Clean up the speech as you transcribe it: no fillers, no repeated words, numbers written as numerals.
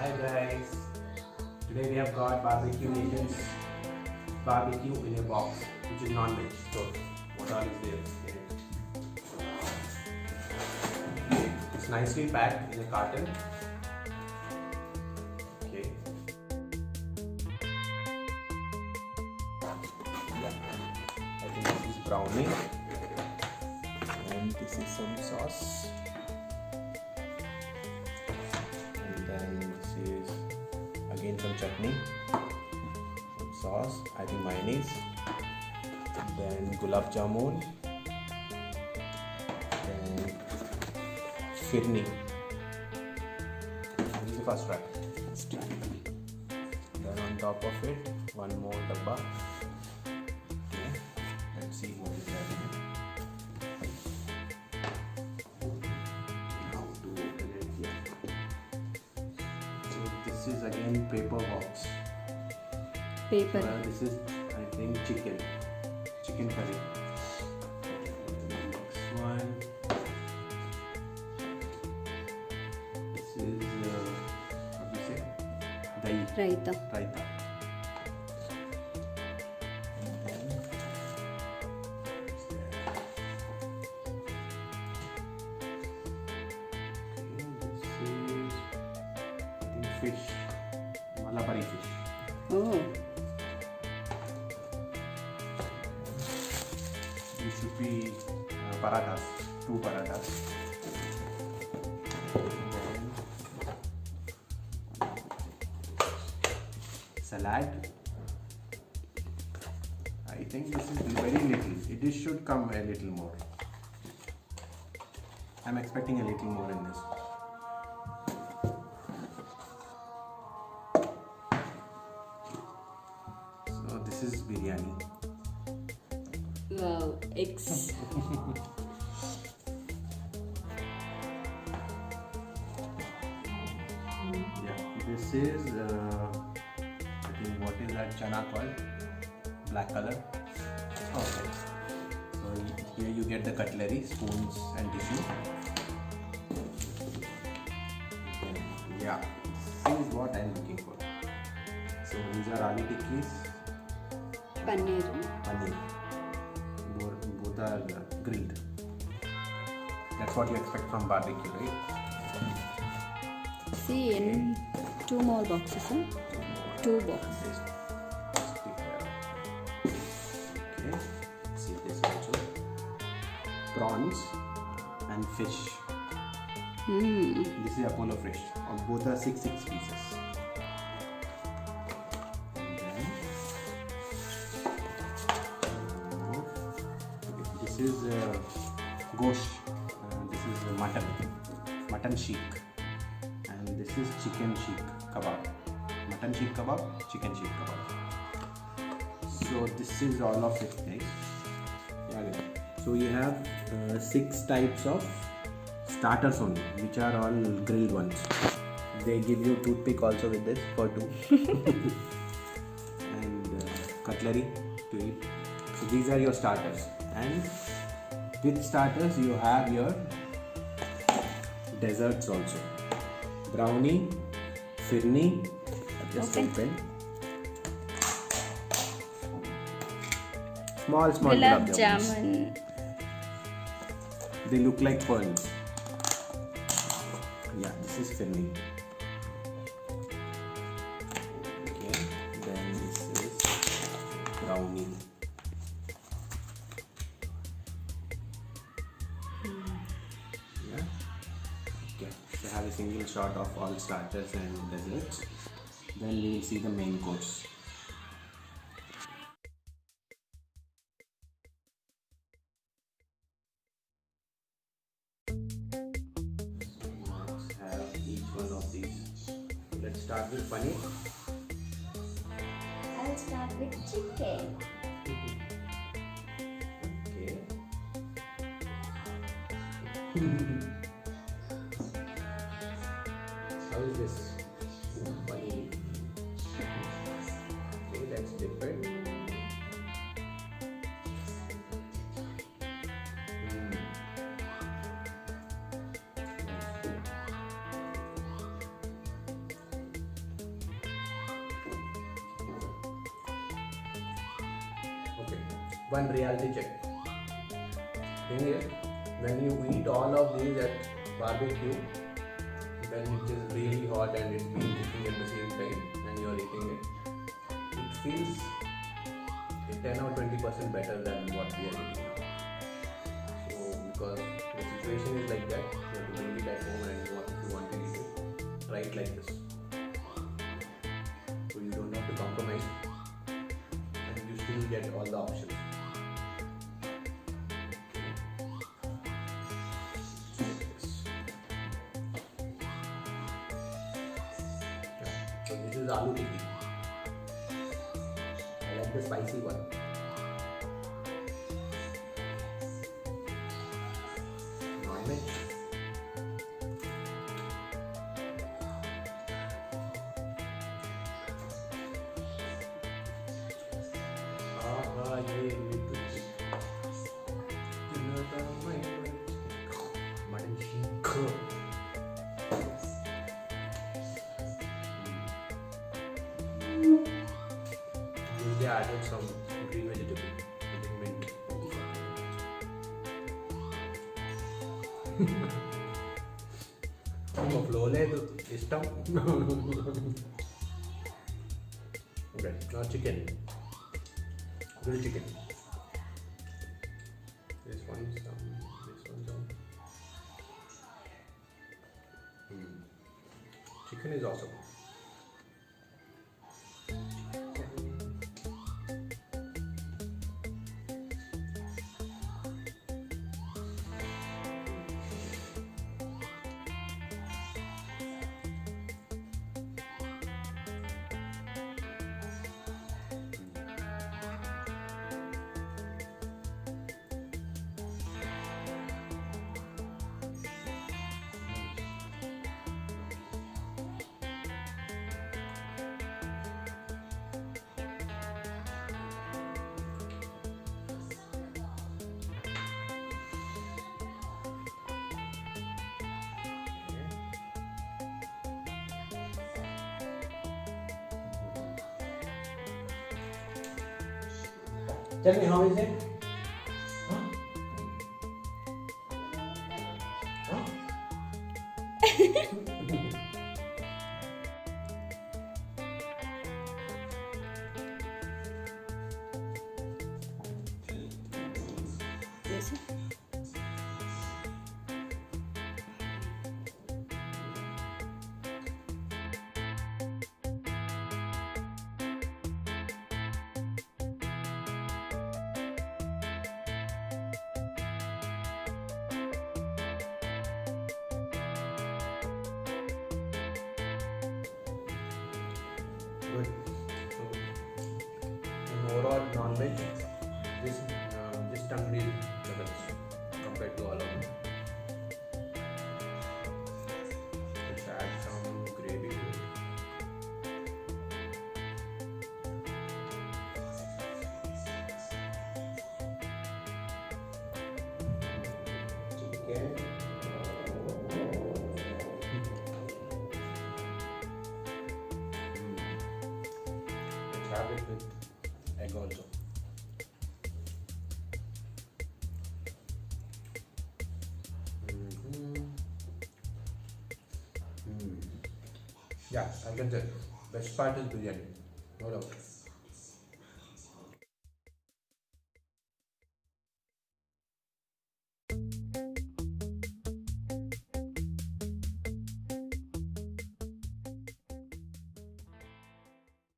Hi guys, today we have got Barbecue Nation's barbecue in a box, which is non-veg. So what all is there in it? It's nicely packed in a carton. Okay. Yeah. I think this is brownie, and this is some sauce. Then this is again some chutney, some sauce, I think mayonnaise, then Gulab Jamun, then Phirni. This is the first wrap. Then on top of it, one more dabba. Okay. Let's see what is there. This is again paper box. Paper. This is, I think, chicken curry. Next one. This is what do you say? Dahi. Raita. Raita. And then what's there? Okay, this is, I think, fish. Malabari fish. Oh. These should be parathas, 2 parathas. Salad. I think this is very little. It should come a little more. I'm expecting a little more in this. So this is biryani. Wow, eggs. Yeah, this is I think, what is that chana called? Black color. Okay. So here you get the cutlery, spoons and tissue. Okay. Yeah, this is what I'm looking for. So these are aloo tikkis, Paneer. paneer. Both are grilled. That's what you expect from barbecue, right? See, in 2 more boxes, huh? 2 boxes. Okay, see this also. Prawns and fish. This is Apollo fish. Both are 6 pieces. And then, okay, this is Gosht. This is mutton sheikh. And this is chicken sheikh kebab. Mutton sheikh kebab, chicken sheikh kebab. So this is all of it, guys. Yeah. So you have 6 types of starters only, which are all grilled ones. They give you toothpick also with this for 2. And cutlery to eat. So these are your starters. And with starters you have your desserts also. Brownie, Phirni, just Okay. open. Small Gulab Jamuns. Jamun. They look like pearls. Yeah, this is Phirni. Okay, then this is brownie. Yeah. Okay, so have a single shot of all starters and desserts. Then we will see the main course. Let's have each one of these. Let's start with paneer. I'll start with chicken. Okay. How is this? Paneer. Okay, let's dip it. one reality check. Thing is, when you eat all of these at barbecue, when it is really hot and it's been cooking at the same time and you are eating it feels 10 or 20% better than what we are eating now. So because the situation is like that, you have to bring it at home and if you want to eat it, try it like this. So you don't have to compromise and you still get all the options. So this is aloo tikki. I like the spicy one. Non-veg. ये mutton cheek. They added some green vegetable. I think mint. Flow le to istam. Okay, now chicken. Grilled chicken. This one some. Chicken is awesome. Tell me, how is it? Huh? Huh? Yes, sir. Good. So, in overall non-veg, this tandoori is the best compared to all of them. Let's add some gravy to it. Chicken. Have it with egg also. Yeah, I can tell. Best part is biryani. No doubt.